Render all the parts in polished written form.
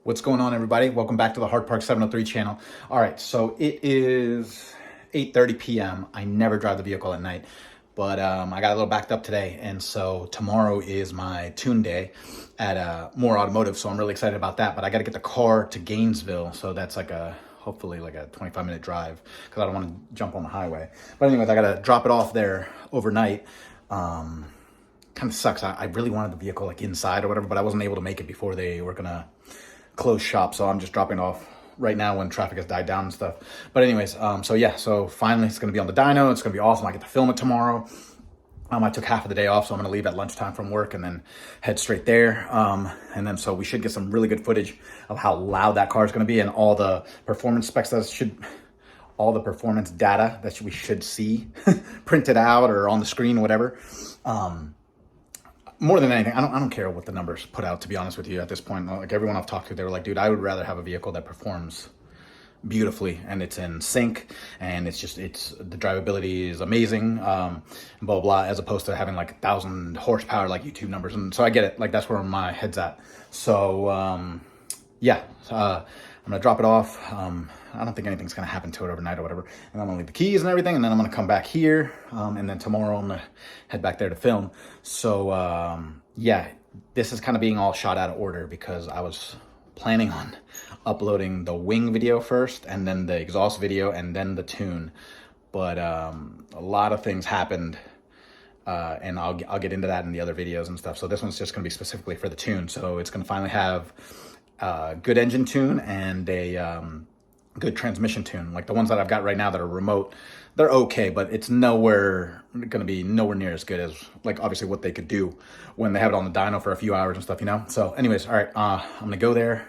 What's going on, everybody? Welcome back to the Hard Park 703 channel. All right, so it is 8:30 p.m. I never drive the vehicle at night, but I got a little backed up today, and so tomorrow is my tune day at Moore Automotive, so I'm really excited about that. But I got to get the car to Gainesville, so that's hopefully like a 25-minute drive because I don't want to jump on the highway. But anyways, I got to drop it off there overnight. Kind of sucks. I really wanted the vehicle like inside or whatever, but I wasn't able to make it before they were gonna close shop, so I'm just dropping it off right now when traffic has died down and stuff. But anyways, so finally it's gonna be on the dyno. It's gonna be awesome. I get to film it tomorrow. I took half of the day off, so I'm gonna leave at lunchtime from work and then head straight there. And then so we should get some really good footage of how loud that car is gonna be and all the performance specs all the performance data that we should see printed out or on the screen or whatever. More than anything, I don't care what the numbers put out, to be honest with you, at this point. Like everyone I've talked to, they were like, dude, I would rather have a vehicle that performs beautifully and it's in sync and the drivability is amazing, blah blah, as opposed to having like 1,000 horsepower like YouTube numbers. And so I get it, like that's where my head's at. So I'm gonna drop it off. I don't think anything's gonna happen to it overnight or whatever. And I'm gonna leave the keys and everything, and then I'm gonna come back here. And then tomorrow I'm gonna head back there to film. So yeah, this is kind of being all shot out of order because I was planning on uploading the wing video first, and then the exhaust video, and then the tune. But a lot of things happened, and I'll get into that in the other videos and stuff. So this one's just gonna be specifically for the tune. So it's gonna finally have good engine tune and a good transmission tune. Like the ones that I've got right now that are remote, they're okay, but it's nowhere going to be nowhere near as good as like obviously what they could do when they have it on the dyno for a few hours and stuff, you know? So anyways, all right, I'm going to go there.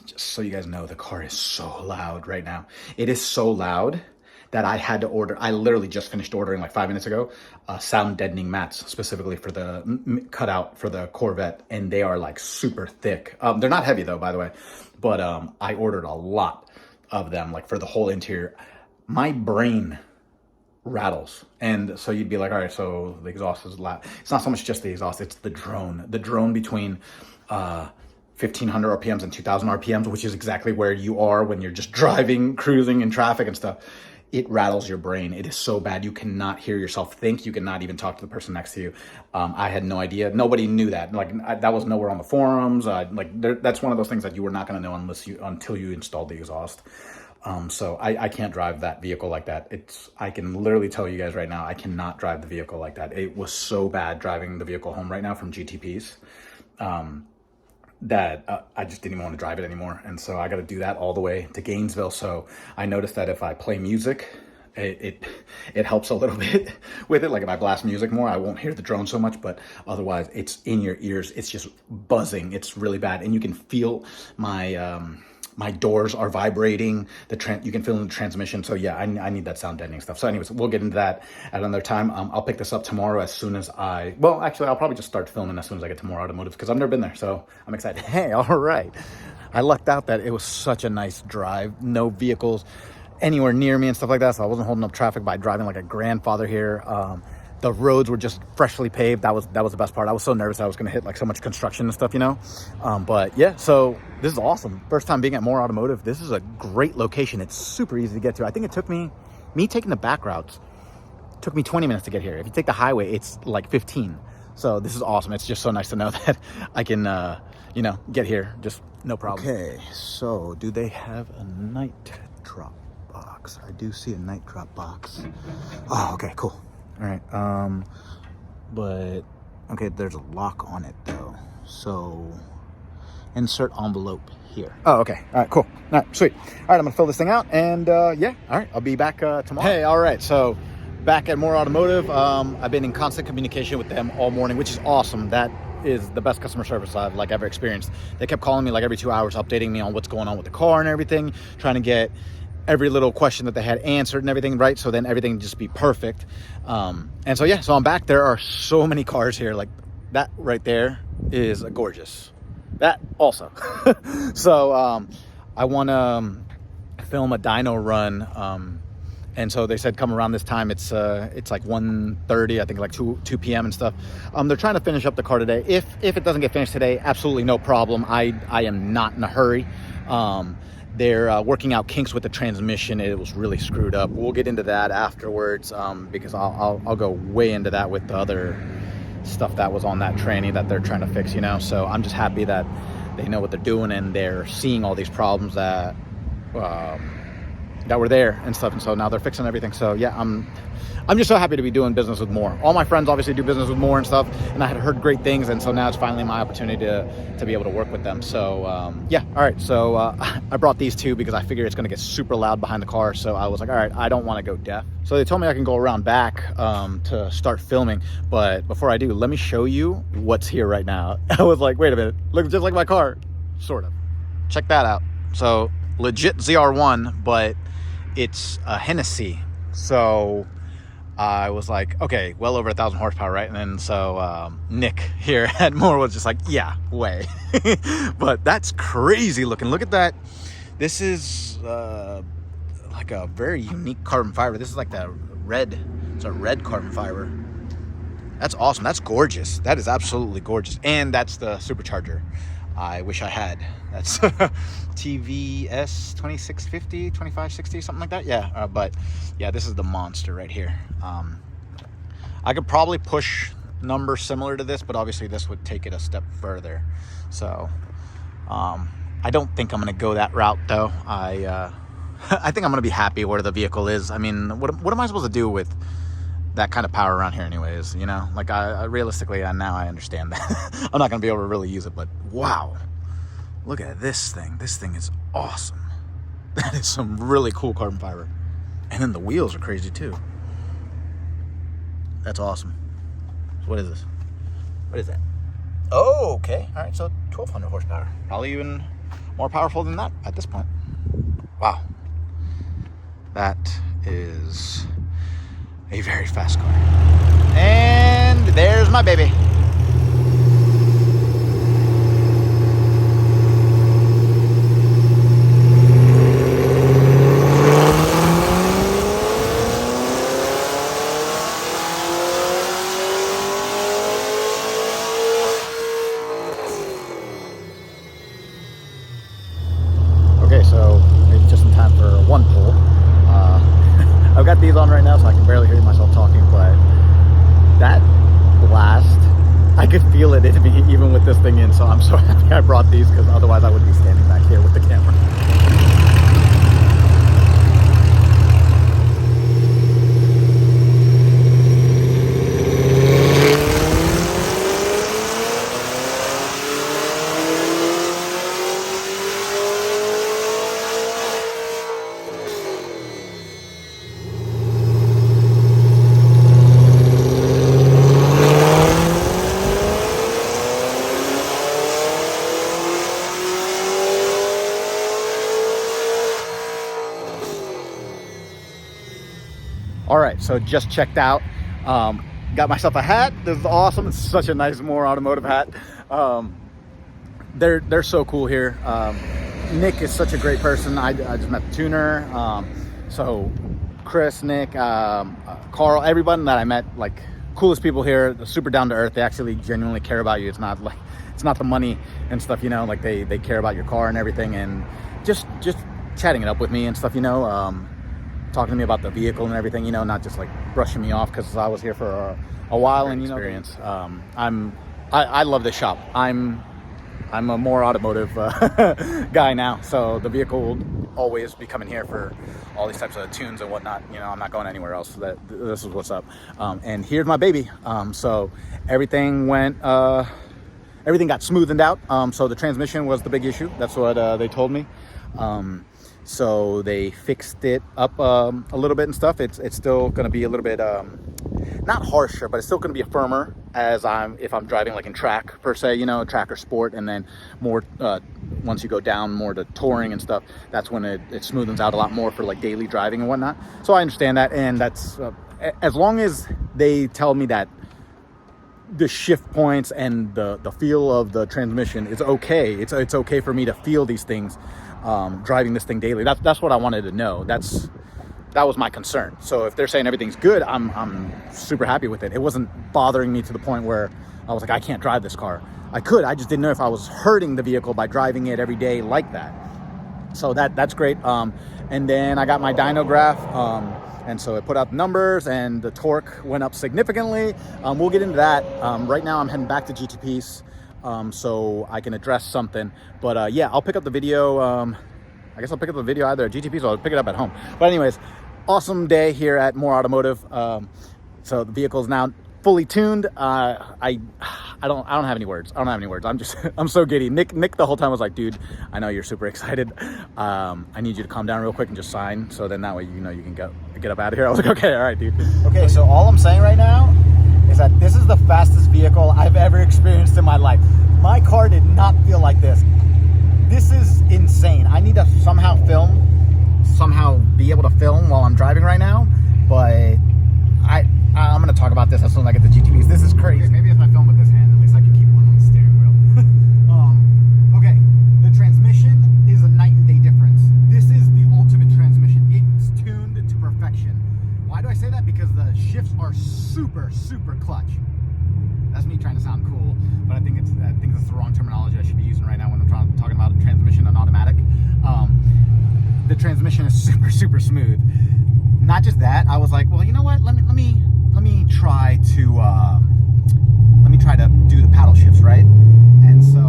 Just so you guys know, the car is so loud right now. It is so loud that I had to order. I literally just finished ordering like 5 minutes ago, sound deadening mats specifically for the cutout for the Corvette. And they are like super thick. They're not heavy though, by the way, but I ordered a lot of them like for the whole interior. My brain rattles. And so you'd be like, all right, so the exhaust is loud. It's not so much just the exhaust, it's the drone between 1,500 RPMs and 2,000 RPMs, which is exactly where you are when you're just driving, cruising in traffic and stuff. It rattles your brain. It is so bad. You cannot hear yourself think. You cannot even talk to the person next to you. I had no idea. Nobody knew that. Like that was nowhere on the forums. That's one of those things that you were not going to know until you installed the exhaust. So I can't drive that vehicle like that. I can literally tell you guys right now, I cannot drive the vehicle like that. It was so bad driving the vehicle home right now from GTPs. That I just didn't even want to drive it anymore. And so I got to do that all the way to Gainesville. So I noticed that if I play music, it helps a little bit with it. Like if I blast music more, I won't hear the drone so much, but otherwise it's in your ears. It's just buzzing. It's really bad. And you can feel my doors are vibrating. You can feel in the transmission. So yeah, I need that sound deadening stuff. So anyways, we'll get into that at another time. I'll pick this up tomorrow as soon as actually, I'll probably just start filming as soon as I get to Moore Automotive because I've never been there. So I'm excited. Hey, all right. I lucked out that it was such a nice drive. No vehicles anywhere near me and stuff like that. So I wasn't holding up traffic by driving like a grandfather here. The roads were just freshly paved. That was the best part. I was so nervous I was going to hit like so much construction and stuff, you know? But yeah, so this is awesome. First time being at Moore Automotive. This is a great location. It's super easy to get to. I think it took me taking the back routes, took me 20 minutes to get here. If you take the highway, it's like 15. So this is awesome. It's just so nice to know that I can, get here. Just no problem. Okay, so do they have a night drop box? I do see a night drop box. Oh, okay, cool. All right, but okay, there's a lock on it though. So insert envelope here. Oh, okay. All right, cool. All right, sweet. All right, I'm gonna fill this thing out and yeah, all right, I'll be back tomorrow. Hey, all right, so back at Moore Automotive. I've been in constant communication with them all morning, which is awesome. That is the best customer service I've like ever experienced. They kept calling me like every 2 hours, updating me on what's going on with the car and everything, trying to get every little question that they had answered and everything, right? So then everything just be perfect. And so, yeah, so I'm back. There are so many cars here. Like that right there is gorgeous. That also. So I want to film a dyno run And so they said come around this time. It's like 1:30, I think, like 2 p.m. and stuff. They're trying to finish up the car today. If it doesn't get finished today, absolutely no problem. I am not in a hurry. They're working out kinks with the transmission. It was really screwed up. We'll get into that afterwards, because I'll go way into that with the other stuff that was on that tranny that they're trying to fix, So I'm just happy that they know what they're doing and they're seeing all these problems that were there and stuff, and so now they're fixing everything. So yeah, I'm just so happy to be doing business with Moore. All my friends obviously do business with Moore and stuff, and I had heard great things, and so now it's finally my opportunity to be able to work with them. So yeah, all right. So I brought these two because I figured it's going to get super loud behind the car. So I was like, all right, I don't want to go deaf. So they told me I can go around back to start filming, but before I do, let me show you what's here right now. I was like, wait a minute, looks just like my car, sort of. Check that out. So legit ZR1, but it's a Hennessy. So I was like, okay, well over 1,000 horsepower, right? And then so Nick here at Moore was just like, yeah, way. But that's crazy looking. Look at that. This is like a very unique carbon fiber. This is like the red. It's a red carbon fiber. That's awesome. That's gorgeous. That is absolutely gorgeous. And that's the supercharger I wish I had. That's TVS 2650, 2560, something like that. Yeah, but yeah, this is the monster right here. I could probably push numbers similar to this, but obviously this would take it a step further. So I don't think I'm gonna go that route though. I think I'm gonna be happy where the vehicle is. I mean, what am I supposed to do with that kind of power around here anyways, like I realistically, now I understand that. I'm not gonna be able to really use it, but wow, look at this thing. This thing is awesome. That is some really cool carbon fiber. And then the wheels are crazy too. That's awesome. So what is this? What is that? Oh, okay. All right, so 1,200 horsepower. Probably even more powerful than that at this point. Wow. That is a very fast car. And there's my baby. Okay, so maybe just in time for one pull. I've got these on right now, so I can barely hear myself talking, but that blast, I could feel it in me even with this thing in, so I'm so happy I brought these, because otherwise I would be standing back here with the camera. All right, so just checked out. Got myself a hat. This is awesome. It's such a nice Moore Automotive hat. They're so cool here. Nick is such a great person. I just met the tuner. So Chris, Nick, Carl, everybody that I met, like coolest people here. They're super down to earth. They actually genuinely care about you. It's not like it's not the money and stuff, like they care about your car and everything, and just chatting it up with me and stuff, talking to me about the vehicle and everything, not just like brushing me off because I was here for a while. And experience. I love this shop. I'm a Moore Automotive guy now, so the vehicle will always be coming here for all these types of tunes and whatnot. I'm not going anywhere else. This is what's up. And here's my baby. So everything got smoothened out. So the transmission was the big issue. That's what they told me. So they fixed it up a little bit and stuff. It's still going to be a little bit not harsher, but it's still going to be firmer if I'm driving like in track per se, track or sport, and then more once you go down more to touring and stuff, that's when it smoothens out a lot more for like daily driving and whatnot. So I understand that, and that's as long as they tell me that the shift points and the feel of the transmission is okay. It's okay for me to feel these things driving this thing daily. That's what I wanted to know. That's that was my concern. So if they're saying everything's good, I'm super happy with it. It wasn't bothering me to the point where I was like, I can't drive this car. I could, I just didn't know if I was hurting the vehicle by driving it every day like that. So that's great. And then I got my dyno graph, and so it put up numbers, and the torque went up significantly. We'll get into that. Right now I'm heading back to GT-Piece, so I can address something. But yeah, I'll pick up the video. I guess I'll pick up the video either at GT-Piece or I'll pick it up at home. But anyways, awesome day here at Moore Automotive. So the vehicle is now fully tuned. I don't have any words. I don't have any words. I'm so giddy. Nick the whole time was like, dude, I know you're super excited. I need you to calm down real quick and just sign. So then that way, you know, you can get up out of here. I was like, okay, all right, dude. Okay, so all I'm saying right now is that this is the fastest vehicle I've ever experienced in my life. My car did not feel like this. This is insane. I need to somehow be able to film while I'm driving right now, but I'm gonna talk about this as soon as I get the GTVs. This is crazy. Maybe if I film with this hand, at least I can keep one on the steering wheel. Okay, the transmission is a night and day difference. This is the ultimate transmission. It's tuned to perfection. Why do I say that? Because the shifts are super clutch. That's me trying to sound cool, but I think it's the wrong terminology I should be using right now when I'm talking about transmission and automatic. The transmission is super smooth. Not just that, I was like, well, you know what? Let me try to do the paddle shifts, right? And so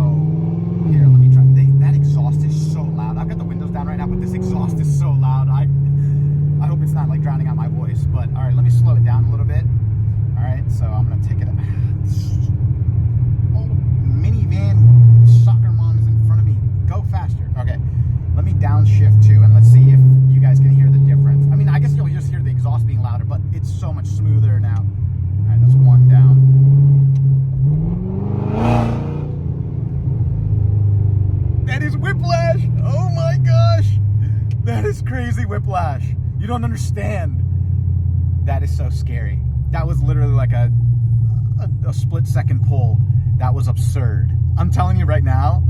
here, let me try. That exhaust is so loud. I've got the windows down right now, but this exhaust is so loud. I hope it's not like drowning out my voice. But all right, let me slow it down a little bit. All right, so I'm gonna take it. Oh, minivan soccer mom is in front of me. Go faster. Okay, let me downshift too, and let's see if you guys can hear the difference. I mean, I guess you'll just hear the exhaust being louder, but it's so much smoother now. All right, that's one down. That is whiplash. Oh my gosh, that is crazy whiplash. You don't understand. That is so scary. That was literally like a split second pull. That was absurd. I'm telling you right now,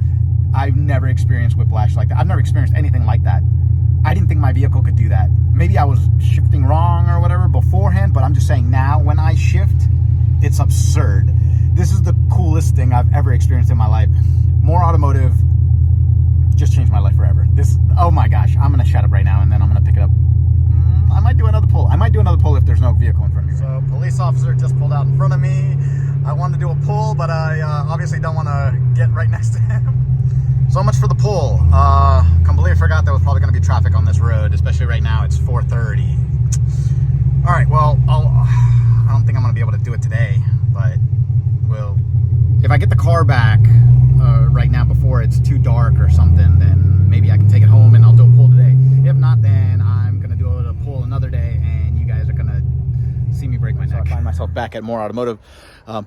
I've never experienced whiplash like that. I've never experienced anything like that. I didn't think my vehicle could do that. Maybe I was shifting wrong or whatever beforehand, but I'm just saying now when I shift, it's absurd. This is the coolest thing I've ever experienced in my life. Moore Automotive just changed my life forever. Oh my gosh, I'm gonna shut up right now and then I'm gonna pick it up. I might do another pull. I might do another pull if there's no vehicle in front of me. So police officer just pulled out in front of me. I wanted to do a pull, but I obviously don't want to get right next to him. So much for the pull. Completely forgot there was probably going to be traffic on this road, especially right now. It's 4:30. All right, well, I don't think I'm going to be able to do it today, but if I get the car back right now before it's too dark or something, then maybe I can take it home and I'll do a pull today. If not, then I'm going to do a pull another day, and you guys are going to see me break my neck. So I find myself back at Moore Automotive,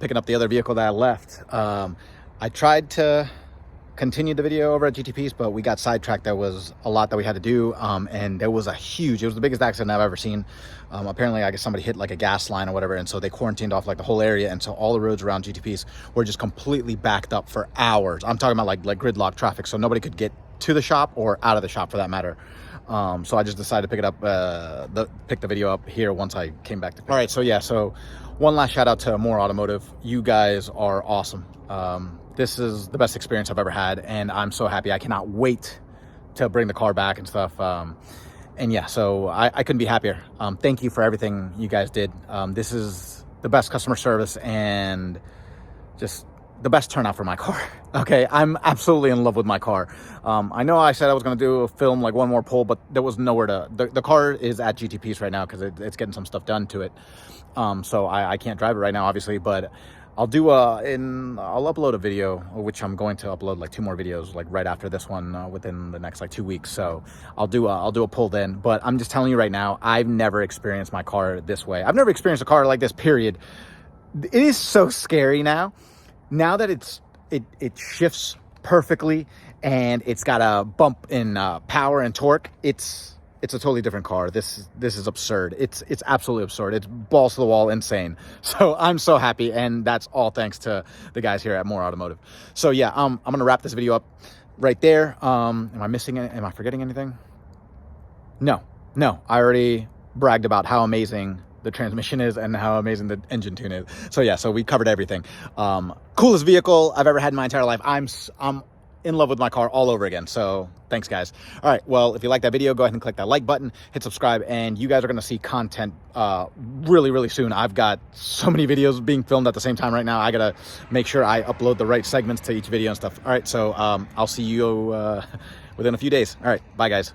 picking up the other vehicle that I left. I tried to continue the video over at GT-Piece, but we got sidetracked. There was a lot that we had to do, and it was the biggest accident I've ever seen. Apparently, I guess somebody hit like a gas line or whatever, and so they quarantined off like the whole area, and so all the roads around GT-Piece were just completely backed up for hours. I'm talking about like gridlock traffic, so nobody could get to the shop or out of the shop for that matter. So I just decided to pick it up, pick the video up here once I came back to pick. All right, so yeah, so one last shout out to Moore Automotive. You guys are awesome. This is the best experience I've ever had, and I'm so happy. I cannot wait to bring the car back and stuff. And yeah, so I couldn't be happier. Thank you for everything you guys did. This is the best customer service and just the best turnout for my car. Okay, I'm absolutely in love with my car. I know I said I was going to do a film, like one more pull, but there was nowhere to. The car is at GT-Piece right now because it's getting some stuff done to it. So I can't drive it right now, obviously, but I'll upload a video, which I'm going to upload like 2 more videos, like right after this one, within the next like 2 weeks. So I'll do a pull then. But I'm just telling you right now, I've never experienced my car this way. I've never experienced a car like this, period. It is so scary now. Now that it shifts perfectly and it's got a bump in power and torque, it's a totally different car. This is absurd. It's absolutely absurd. It's balls to the wall insane. So I'm so happy, and that's all thanks to the guys here at Moore Automotive. So yeah, I'm gonna wrap this video up right there. Am I missing it? Am I forgetting anything? No, I already bragged about how amazing the transmission is and how amazing the engine tune is. So yeah, so we covered everything. Coolest vehicle I've ever had in my entire life. I'm in love with my car all over again. So thanks, guys. All right, well, if you like that video, go ahead and click that like button, hit subscribe, and you guys are going to see content really, really soon. I've got so many videos being filmed at the same time right now. I got to make sure I upload the right segments to each video and stuff. All right, so I'll see you within a few days. All right, bye, guys.